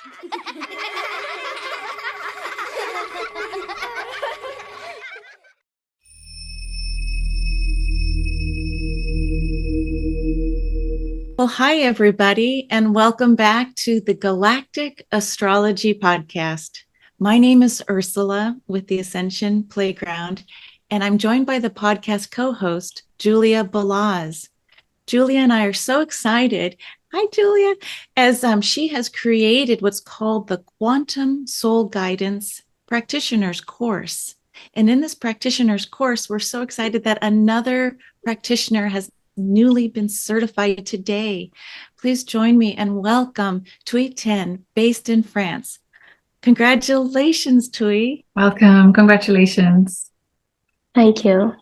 Well, hi, everybody, and welcome back to the Galactic Astrology Podcast. My name is Ursula with the Ascension Playground, and I'm joined by the podcast co-host, Julia Balaz. Julia and I are so excited. Hi, Julia, as she has created what's called the Quantum Soul Guidance Practitioner's course. And in this practitioner's course, we're so excited that another practitioner has newly been certified today. Please join me and welcome Thuy Tien, based in France. Congratulations, Thuy. Welcome. Congratulations. Thank you.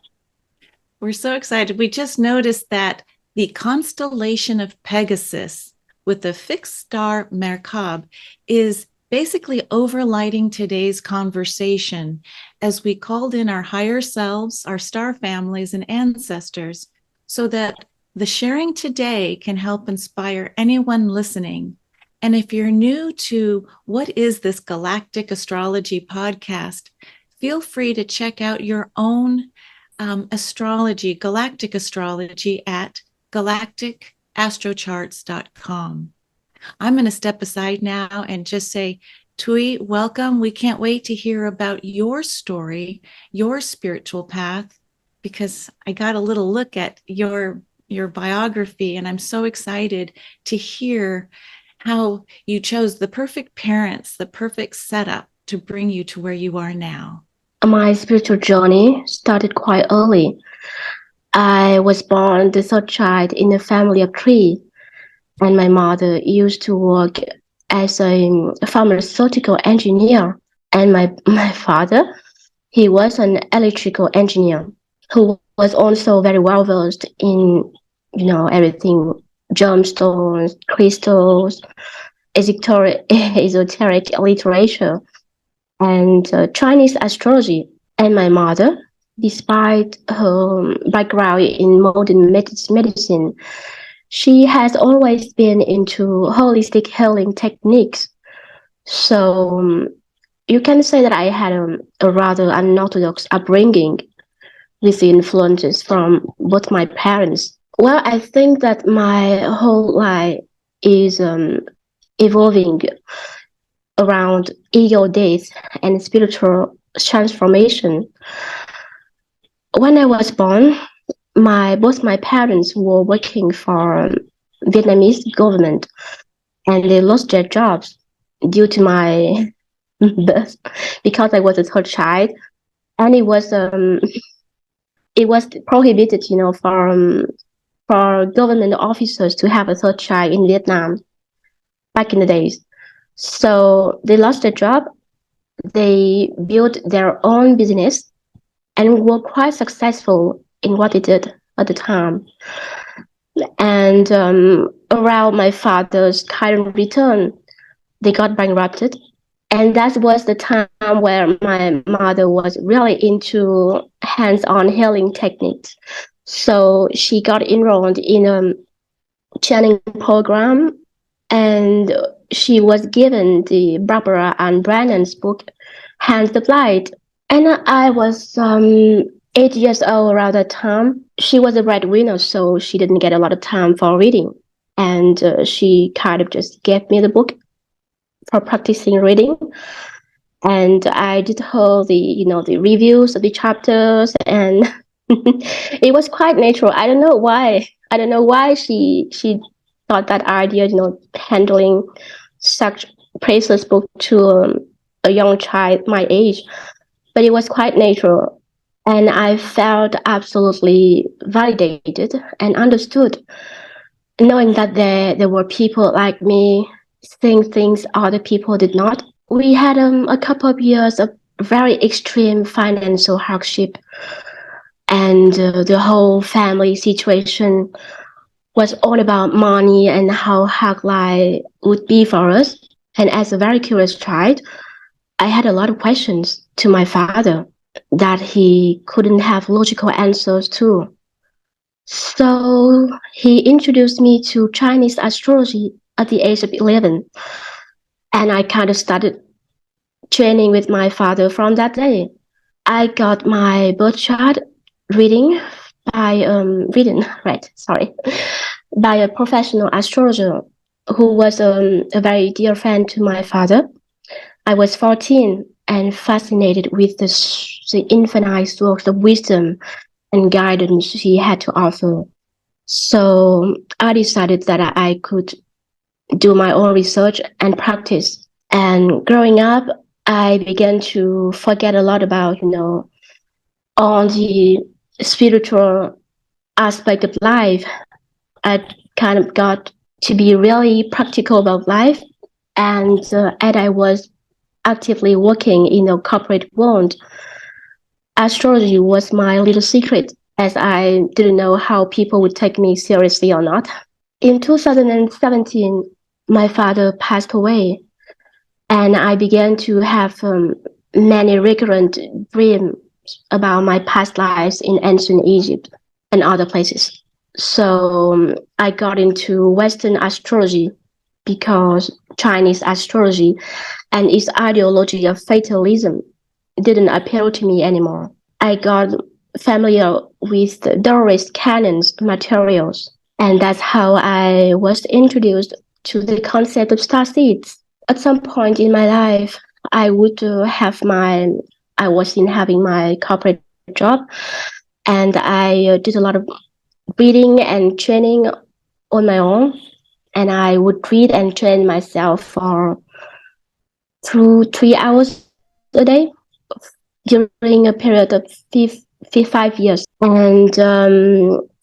We're so excited. We just noticed that the constellation of Pegasus with the fixed star Merkab is basically overlighting today's conversation as we called in our higher selves, our star families and ancestors, so that the sharing today can help inspire anyone listening. And if you're new to what is this Galactic Astrology podcast, feel free to check out your own astrology, galactic astrology at galacticastro.com. I'm going to step aside now and just say, Thuy, welcome. We can't wait to hear about your story, your spiritual path, because I got a little look at your biography, and I'm so excited to hear how you chose the perfect parents, the perfect setup to bring you to where you are now. My spiritual journey started quite early. I was born the third child in a family of three, and my mother used to work as a pharmaceutical engineer, and my father, he was an electrical engineer who was also very well versed in, everything, gemstones, crystals, esoteric literature, and Chinese astrology. And my mother, despite her background in modern medicine, she has always been into holistic healing techniques. So you can say that I had a rather unorthodox upbringing with the influences from both my parents. Well, I think that my whole life is evolving around ego death and spiritual transformation. When I was born, both my parents were working for Vietnamese government, and they lost their jobs due to my birth because I was a third child, and it was prohibited, for government officers to have a third child in Vietnam back in the days. So they lost their job. They built their own business and were quite successful in what they did at the time. And around my father's current return, they got bankrupted. And that was the time where my mother was really into hands-on healing techniques. So she got enrolled in a channeling program, and she was given the Barbara Ann Brennan's book, Hands the Light. And I was 8 years old around that time. She was a breadwinner, so she didn't get a lot of time for reading. And she kind of just gave me the book for practicing reading. And I did her the reviews of the chapters, and it was quite natural. I don't know why she thought that idea, handling such precious book to a young child my age, but it was quite natural. And I felt absolutely validated and understood, knowing that there were people like me seeing things other people did not. We had a couple of years of very extreme financial hardship, and the whole family situation was all about money and how hard life would be for us. And as a very curious child, I had a lot of questions to my father that he couldn't have logical answers to. So he introduced me to Chinese astrology at the age of 11. And I kind of started training with my father from that day. I got my birth chart reading by by a professional astrologer who was a very dear friend to my father. I was 14 and fascinated with the infinite source of wisdom and guidance he had to offer. So I decided that I could do my own research and practice. And growing up, I began to forget a lot about, all the spiritual aspect of life. I kind of got to be really practical about life. And as I was actively working in the corporate world, astrology was my little secret, as I didn't know how people would take me seriously or not. In 2017, my father passed away, and I began to have many recurrent dreams about my past lives in ancient Egypt and other places. So I got into Western astrology because Chinese astrology and its ideology of fatalism didn't appeal to me anymore. I got familiar with the Taoist canons materials, and that's how I was introduced to the concept of starseeds. At some point in my life, I would I was in having my corporate job, and I did a lot of reading and training on my own, and I would read and train myself for 3 hours a day during a period of 5 years. And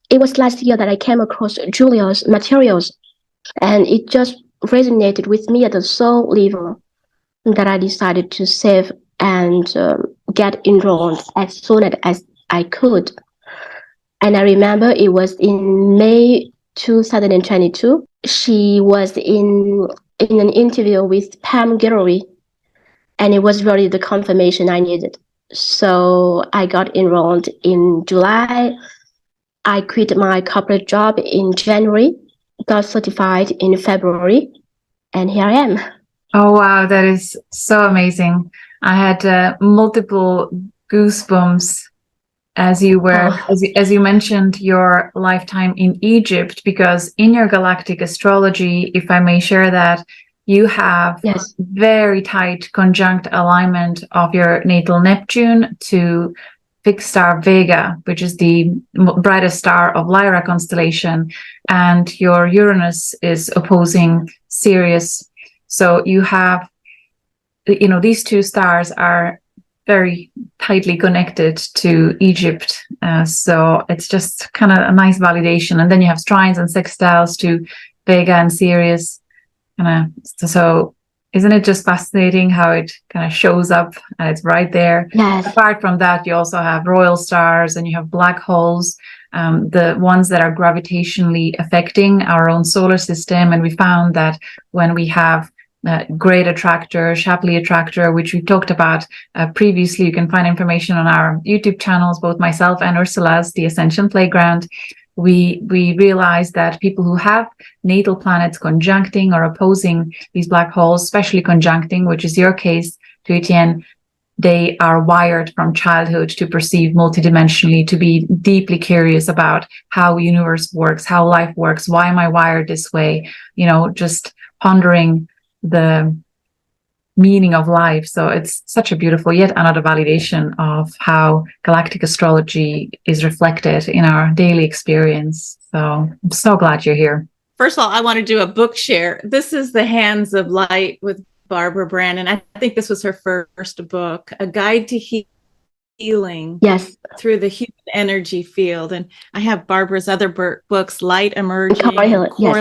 it was last year that I came across Julia's materials, and it just resonated with me at the soul level, that I decided to save and get enrolled as soon as I could. And I remember it was in May 2022. She was in an interview with Pam Guillory, and it was really the confirmation I needed. So I got enrolled in July. I quit my corporate job in January, got certified in February, and here I am. Oh, wow. That is so amazing. I had multiple goosebumps as you were, as you mentioned your lifetime in Egypt, because in your galactic astrology, if I may share that, you have very tight conjunct alignment of your natal Neptune to fixed star Vega, which is the brightest star of Lyra constellation, and your Uranus is opposing Sirius. So you have, these two stars are very tightly connected to Egypt. So it's just kind of a nice validation. And then you have trines and sextiles to Vega and Sirius. So isn't it just fascinating how it kind of shows up and it's right there? Yes. Apart from that, you also have royal stars and you have black holes, the ones that are gravitationally affecting our own solar system. And we found that when we have great attractor, Shapley attractor, which we talked about previously. You can find information on our YouTube channels, both myself and Ursula's, the Ascension Playground. We realized that people who have natal planets conjuncting or opposing these black holes, especially conjuncting, which is your case, Thuy Tien, they are wired from childhood to perceive multidimensionally, to be deeply curious about how the universe works, how life works, why am I wired this way? Just pondering the meaning of life. So it's such a beautiful, yet another validation of how galactic astrology is reflected in our daily experience. So I'm so glad you're here. First of all, I want to do a book share. This is The Hands of Light with Barbara Brennan. I think this was her first book, A Guide to Healing through the Human Energy Field. And I have Barbara's other books, Light Emerging, Core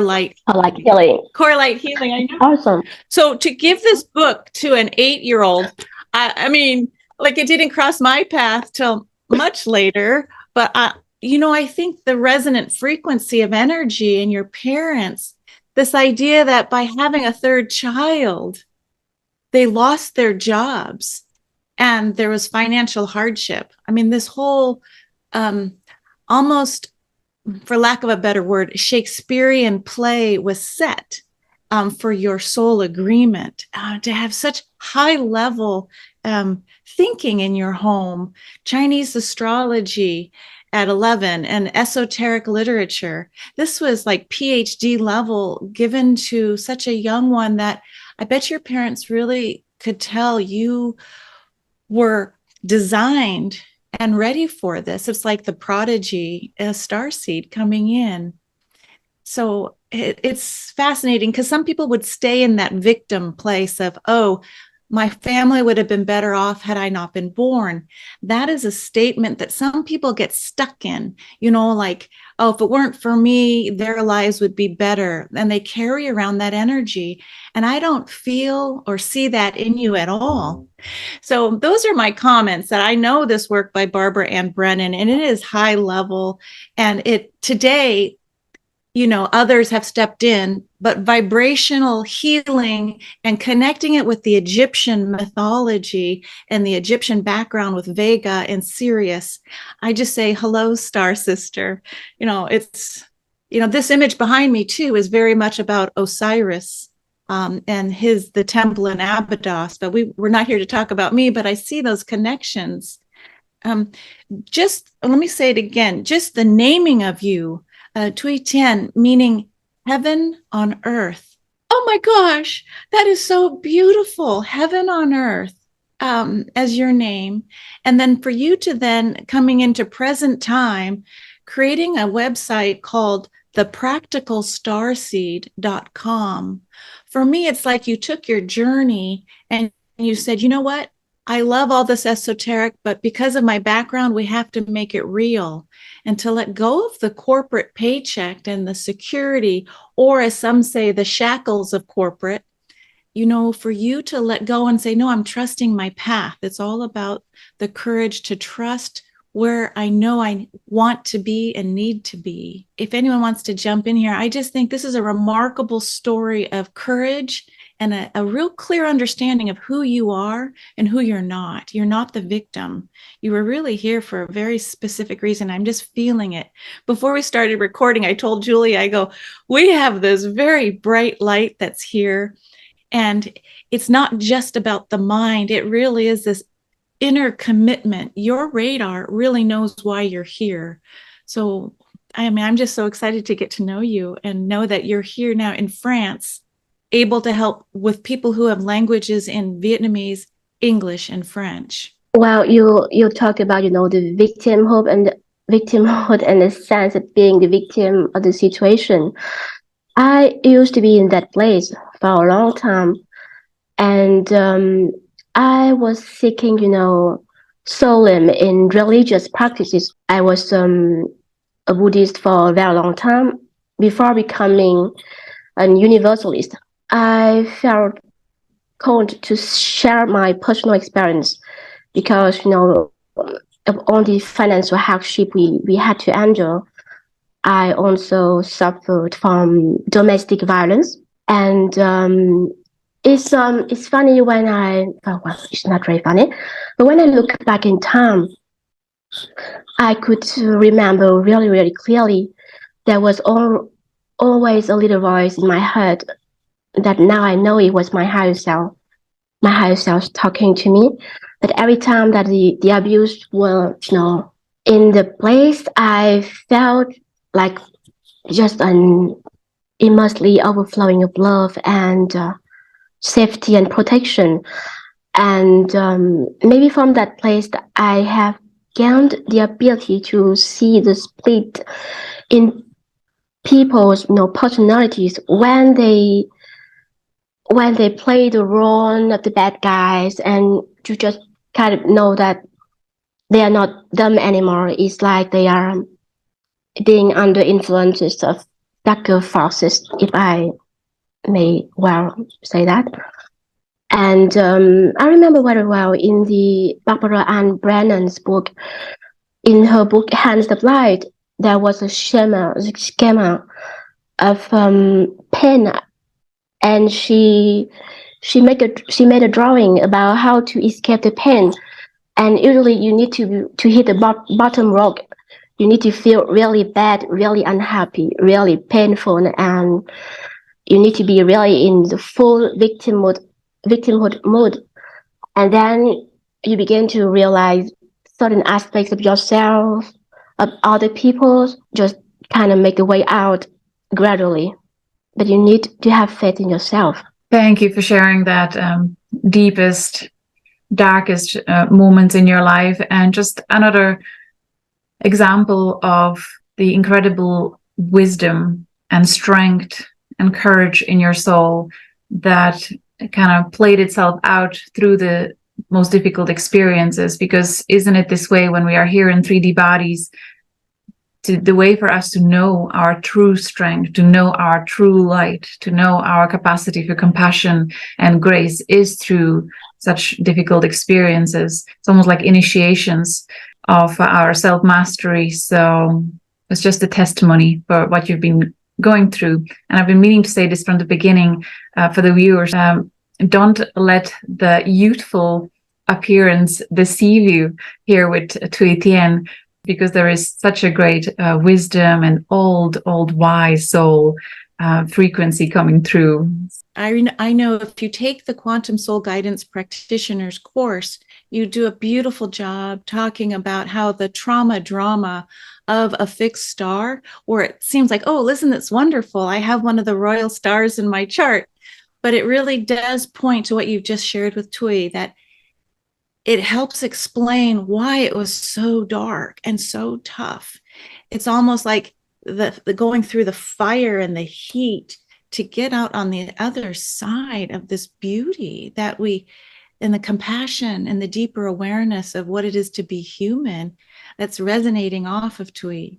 Light Healing. Core Light Healing, I know. Awesome. So to give this book to an 8-year-old, I mean, like, it didn't cross my path till much later, but I think the resonant frequency of energy in your parents, this idea that by having a third child, they lost their jobs and there was financial hardship. I mean, this whole almost, for lack of a better word, Shakespearean play was set for your soul agreement, to have such high level thinking in your home, Chinese astrology at 11 and esoteric literature. This was like PhD level given to such a young one that I bet your parents really could tell you were designed and ready for this. It's like the prodigy, a starseed coming in. So it's fascinating because some people would stay in that victim place of, oh, my family would have been better off had I not been born. That is a statement that some people get stuck in, like, oh, if it weren't for me, their lives would be better. And they carry around that energy. And I don't feel or see that in you at all. So those are my comments. That I know this work by Barbara Ann Brennan, and it is high level. And today, others have stepped in, but vibrational healing and connecting it with the Egyptian mythology and the Egyptian background with Vega and Sirius. I just say, hello, star sister. It's, this image behind me too is very much about Osiris and the temple in Abydos, but we're not here to talk about me, but I see those connections. Just let me say it again, just the naming of you, Thuy Tien, meaning heaven on earth. Oh my gosh, that is so beautiful. Heaven on earth as your name. And then for you to then coming into present time, creating a website called thepracticalstarseed.com. For me, it's like you took your journey and you said, you know what? I love all this esoteric, but because of my background, we have to make it real. And to let go of the corporate paycheck and the security, or as some say, the shackles of corporate, for you to let go and say, no, I'm trusting my path. It's all about the courage to trust where I know I want to be and need to be. If anyone wants to jump in here, I just think this is a remarkable story of courage and a real clear understanding of who you are and who you're not. You're not the victim. You were really here for a very specific reason. I'm just feeling it. Before we started recording, I told Julia, I go, we have this very bright light that's here. And it's not just about the mind. It really is this inner commitment. Your radar really knows why you're here. So, I'm just so excited to get to know you and know that you're here now in France, able to help with people who have languages in Vietnamese, English, and French. Well, you talk about, the victimhood and the sense of being the victim of the situation. I used to be in that place for a long time, and I was seeking, solace in religious practices. I was a Buddhist for a very long time before becoming a universalist. I felt called to share my personal experience because, of all the financial hardship we had to endure. I also suffered from domestic violence. And it's funny when it's not very funny, but when I look back in time, I could remember really, really clearly there was always a little voice in my head that now I know it was my higher self talking to me. But every time that the abuse was, in the place, I felt like just an immensely overflowing of love and safety and protection. And maybe from that place, I have gained the ability to see the split in people's personalities when they play the role of the bad guys, and you just kind of know that they are not them anymore. It's like they are being under influences of darker forces, if I may well say that. And I remember very well in the Barbara Ann Brennan's book, in her book Hands of Light, there was a schema of pen, and she made a drawing about how to escape the pain. And usually you need to hit the bottom rock. You need to feel really bad, really unhappy, really painful, and you need to be really in the full victimhood mode. And then you begin to realize certain aspects of yourself, of other people, just kind of make the way out gradually. But you need to have faith in yourself. Thank you for sharing that deepest, darkest moments in your life. And just another example of the incredible wisdom and strength and courage in your soul that kind of played itself out through the most difficult experiences. Because isn't it this way when we are here in 3D bodies? The way for us to know our true strength, to know our true light, to know our capacity for compassion and grace is through such difficult experiences. It's almost like initiations of our self-mastery. So it's just a testimony for what you've been going through. And I've been meaning to say this from the beginning for the viewers. Don't let the youthful appearance deceive you here with Thuy Tien, because there is such a great wisdom and old wise soul frequency coming through. I know if you take the Quantum Soul Guidance Practitioner's course, you do a beautiful job talking about how the trauma drama of a fixed star, where it seems like, oh, listen, that's wonderful, I have one of the royal stars in my chart. But it really does point to what you've just shared with Thuy, that it helps explain why it was so dark and so tough. It's almost like the going through the fire and the heat to get out on the other side of this beauty that and the compassion and the deeper awareness of what it is to be human that's resonating off of Thuy.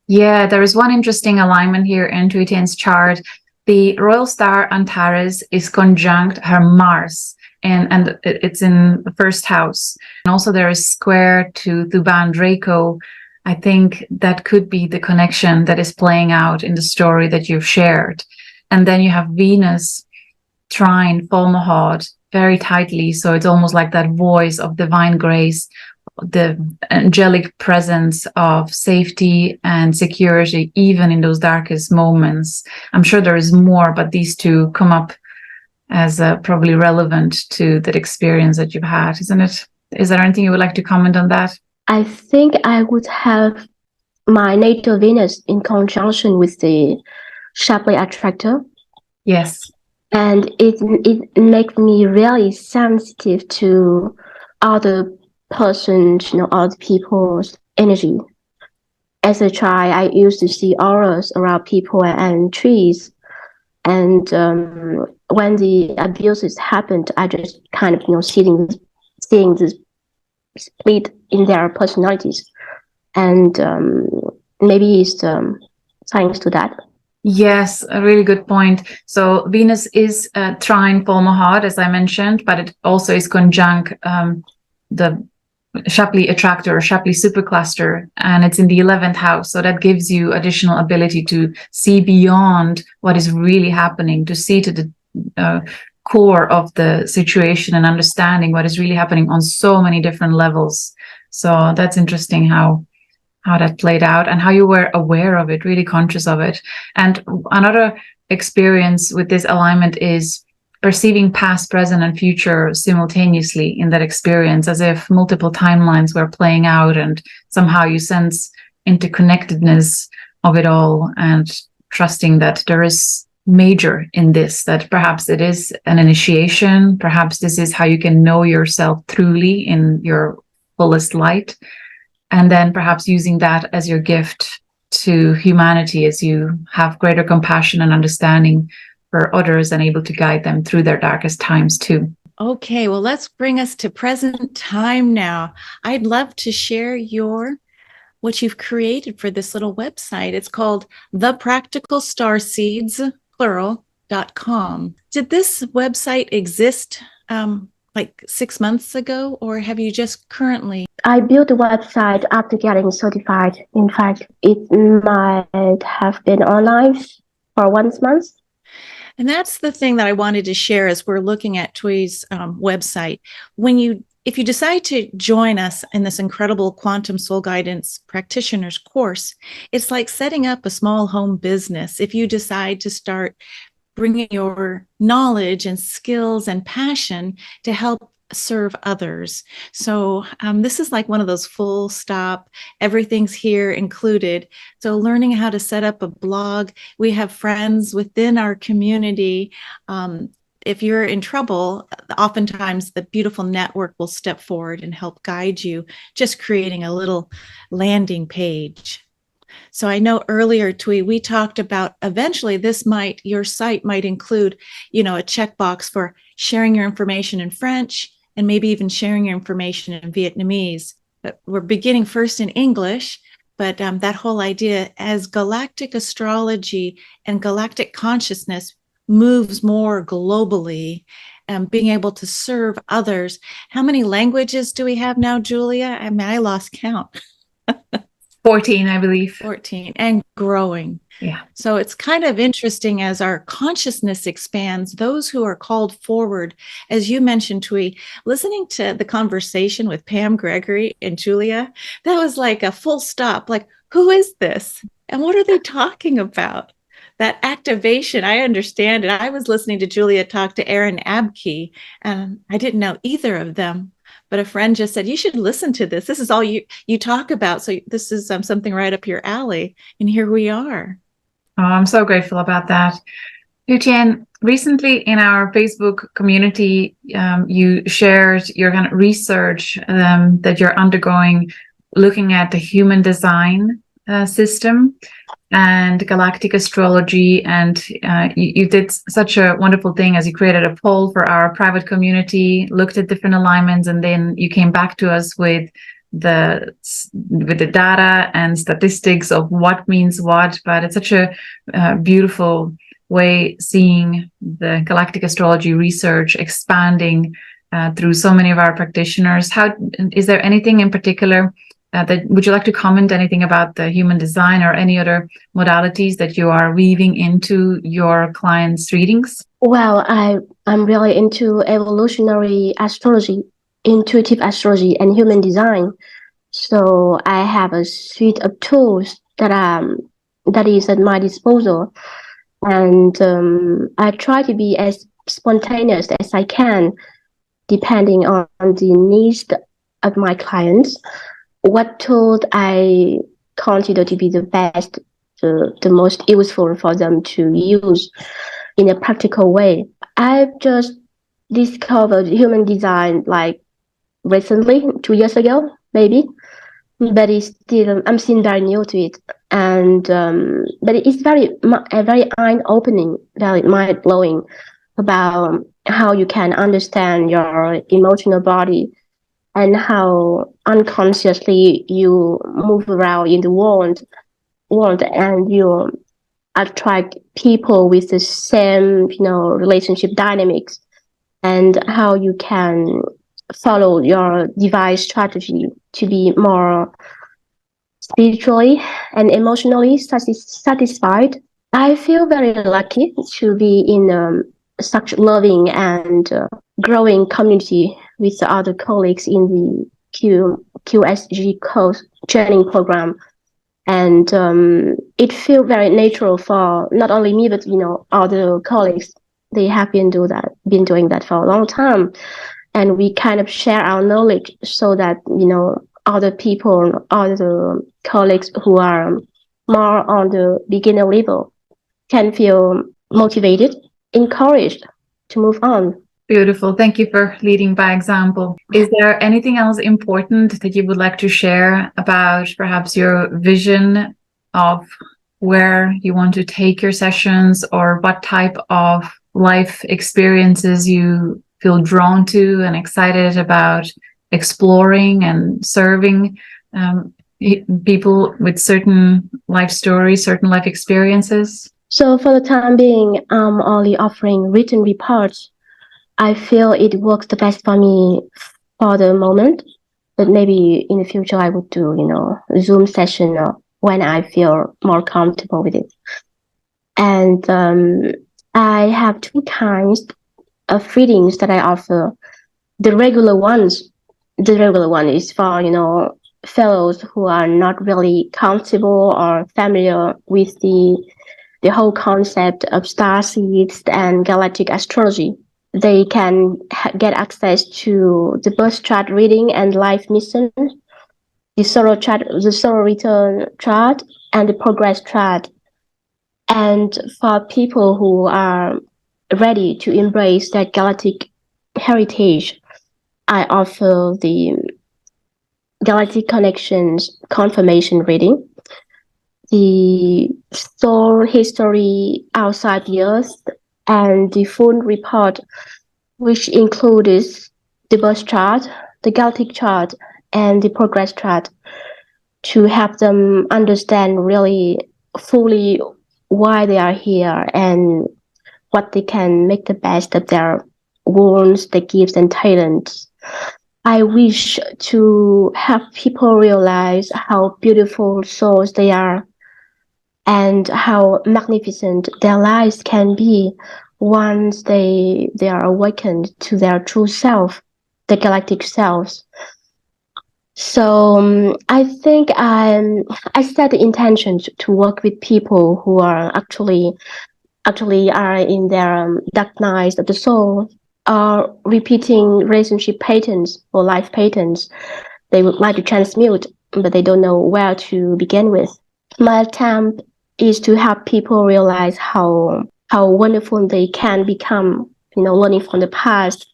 Yeah, there is one interesting alignment here in Thuy Tien's chart. The royal star Antares is conjunct her Mars. And it's in the first house. And also there is square to Thuban Draco. I think that could be the connection that is playing out in the story that you've shared. And then you have Venus trine Fomalhaut very tightly. So it's almost like that voice of divine grace, the angelic presence of safety and security, even in those darkest moments. I'm sure there is more, but these two come up as probably relevant to that experience that you've had, isn't it? Is there anything you would like to comment on that? I think I would have my natal Venus in conjunction with the Shapley attractor. Yes. And it makes me really sensitive to other persons, other people's energy. As a child, I used to see auras around people and trees. And when the abuses happened, I just kind of, seeing this split in their personalities. And maybe it's thanks to that. Yes, a really good point. So Venus is trine Fomalhaut, as I mentioned, but it also is conjunct the Shapley attractor or Shapley supercluster, and it's in the 11th house. So that gives you additional ability to see beyond what is really happening, to see to the core of the situation and understanding what is really happening on so many different levels. So that's interesting how that played out and how you were aware of it, really conscious of it. And another experience with this alignment is perceiving past, present, and future simultaneously in that experience, as if multiple timelines were playing out, and somehow you sense interconnectedness of it all, and trusting that there is major in this, that perhaps it is an initiation, perhaps this is how you can know yourself truly in your fullest light, and then perhaps using that as your gift to humanity as you have greater compassion and understanding for others and able to guide them through their darkest times too. Okay, well, let's bring us to present time now. I'd love to share what you've created for this little website. It's called thepracticalstarseeds.com. Did this website exist like 6 months ago, or have you just currently? I built the website after getting certified. In fact, it might have been online for 1 month. And that's the thing that I wanted to share as we're looking at Thuy's website. If you decide to join us in this incredible Quantum Soul Guidance Practitioner's course, it's like setting up a small home business. If you decide to start bringing your knowledge and skills and passion to help serve others. So this is like one of those full stop, everything's here included. So learning how to set up a blog. We have friends within our community. If you're in trouble, oftentimes the beautiful network will step forward and help guide you, just creating a little landing page. So I know earlier, Thuy, we talked about eventually your site might include, a checkbox for sharing your information in French and maybe even sharing your information in Vietnamese. But we're beginning first in English, but that whole idea as galactic astrology and galactic consciousness moves more globally, being able to serve others. How many languages do we have now, Julia? I mean, I lost count. 14, I believe. 14 and growing. Yeah. So it's kind of interesting as our consciousness expands, those who are called forward, as you mentioned, Thuy, listening to the conversation with Pam Gregory and Julia, that was like a full stop. Like, who is this? And what are they talking about? That activation, I understand it. I was listening to Julia talk to Aaron Abke, and I didn't know either of them. But a friend just said, you should listen to this. This is all you talk about. So this is something right up your alley. And here we are. Oh, I'm so grateful about that. Thuy Tien, recently in our Facebook community, you shared your kind of research that you're undergoing, looking at the human design system and galactic astrology. And you did such a wonderful thing as you created a poll for our private community, looked at different alignments, and then you came back to us with the data and statistics of what means what. But it's such a beautiful way seeing the galactic astrology research expanding through so many of our practitioners. How is there anything in particular that would you like to comment anything about the human design or any other modalities that you are weaving into your clients' readings? Well, I'm really into evolutionary astrology, intuitive astrology, and human design. So I have a suite of tools that is at my disposal, and I try to be as spontaneous as I can, depending on the needs of my clients. What tool I consider to be the best, the most useful for them to use in a practical way. I've just discovered human design like recently, 2 years ago, maybe, but I'm still very new to it. And but it's very eye-opening, very mind-blowing about how you can understand your emotional body and how unconsciously you move around in the world and you attract people with the same, relationship dynamics, and how you can follow your divine strategy to be more spiritually and emotionally satisfied. I feel very lucky to be in such loving and growing community with other colleagues in the QSG course training program. And it feels very natural for not only me, but other colleagues. They have been doing that for a long time, and we kind of share our knowledge so that other people, other colleagues who are more on the beginner level can feel motivated, encouraged to move on. Beautiful. Thank you for leading by example. Is there anything else important that you would like to share about perhaps your vision of where you want to take your sessions, or what type of life experiences you feel drawn to and excited about exploring and serving people with certain life stories, certain life experiences? So for the time being, I'm only offering written reports. I feel it works the best for me for the moment, but maybe in the future I would do, a Zoom session when I feel more comfortable with it. And I have two kinds of readings that I offer. The regular one is for, fellows who are not really comfortable or familiar with the the whole concept of starseeds and galactic astrology. They can get access to the birth chart reading and life mission, the solar return chart, and the progress chart. And for people who are ready to embrace that galactic heritage, I offer the Galactic Connections confirmation reading, the soul history outside the Earth, and the full report, which includes the birth chart, the galactic chart, and the progress chart, to help them understand really fully why they are here and what they can make the best of their wounds, their gifts, and talents. I wish to help people realize how beautiful souls they are and how magnificent their lives can be once they are awakened to their true self, the galactic selves. So I think I set the intention to work with people who are actually are in their dark nights of the soul, or repeating relationship patterns or life patterns they would like to transmute, but they don't know where to begin with. My attempt is to help people realize how wonderful they can become, learning from the past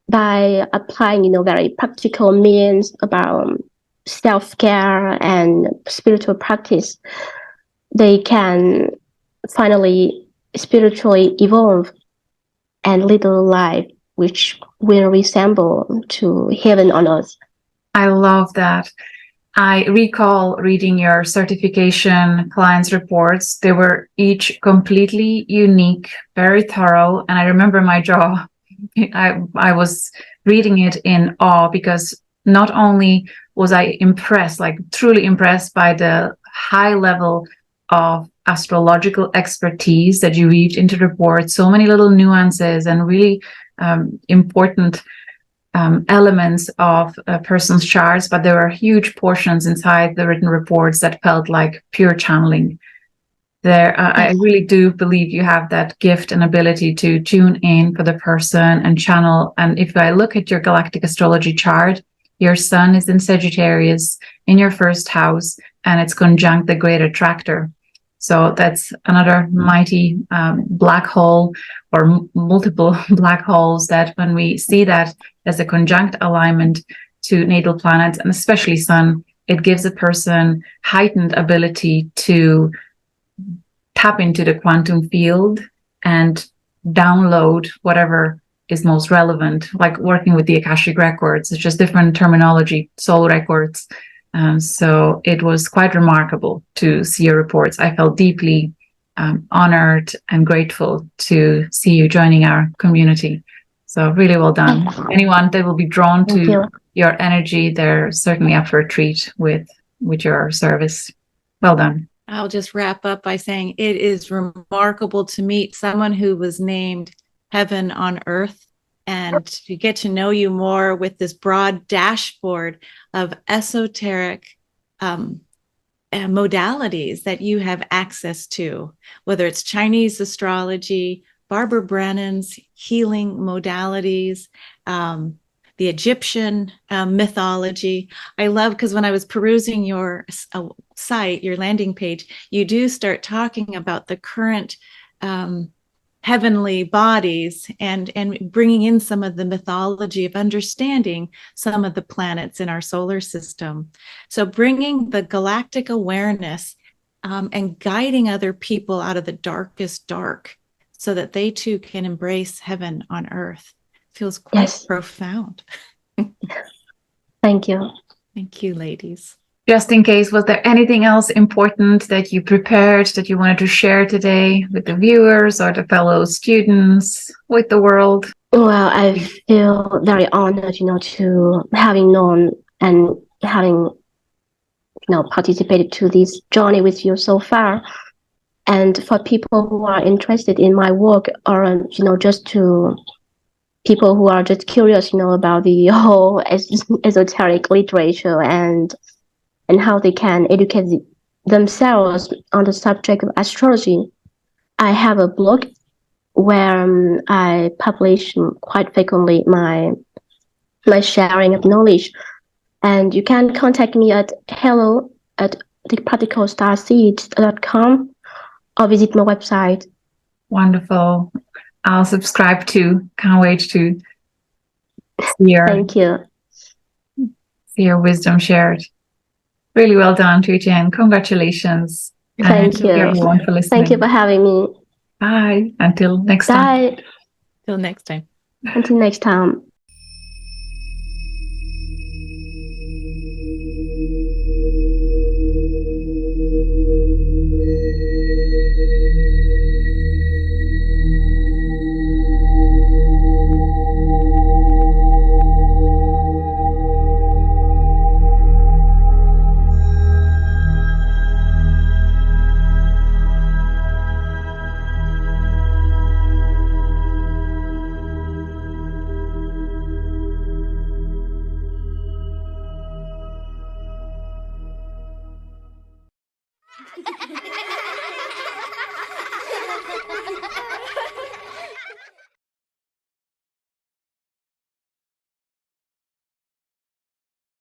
by applying, very practical means about self-care and spiritual practice. They can finally spiritually evolve and lead a life which will resemble to heaven on earth. I love that. I recall reading your certification clients' reports. They were each completely unique, very thorough. And I remember my jaw, I was reading it in awe, because not only was I impressed, like truly impressed by the high level of astrological expertise that you weaved into the report, so many little nuances and really important elements of a person's charts, but there were huge portions inside the written reports that felt like pure channeling. I really do believe you have that gift and ability to tune in for the person and channel. And if I look at your galactic astrology chart, your sun is in Sagittarius in your first house, and it's conjunct the great attractor. So that's another mighty black hole, or multiple black holes, that when we see that as a conjunct alignment to natal planets, and especially sun, it gives a person heightened ability to tap into the quantum field and download whatever is most relevant, like working with the Akashic records. It's just different terminology, soul records. So it was quite remarkable to see your reports. I felt deeply honored and grateful to see you joining our community. So really well done. Anyone that will be drawn to your energy, they're certainly up for a treat with your service. Well done. I'll just wrap up by saying it is remarkable to meet someone who was named Heaven on Earth, and to get to know you more with this broad dashboard of esoteric modalities that you have access to, whether it's Chinese astrology, Barbara Brennan's healing modalities, the Egyptian mythology. I love, because when I was perusing your site, your landing page, you do start talking about the current heavenly bodies and bringing in some of the mythology of understanding some of the planets in our solar system. So bringing the galactic awareness and guiding other people out of the darkest dark so that they too can embrace heaven on earth feels quite profound. Thank you. Thank you, ladies. Just in case, was there anything else important that you prepared that you wanted to share today with the viewers or the fellow students, with the world? Well, I feel very honored, to having known and having, participated to this journey with you so far. And for people who are interested in my work, or, just to people who are just curious, about the whole esoteric literature and how they can educate themselves on the subject of astrology, I have a blog where I publish quite frequently my sharing of knowledge. And you can contact me at hello@thepracticalstarseed.com or visit my website. Wonderful. I'll subscribe to. Can't wait to Thank you. See your wisdom shared. Really well done, Thuy Tien. Congratulations. Thank you. Everyone for listening. Thank you for having me. Bye. Until next time. Bye. Till next time. Until next time.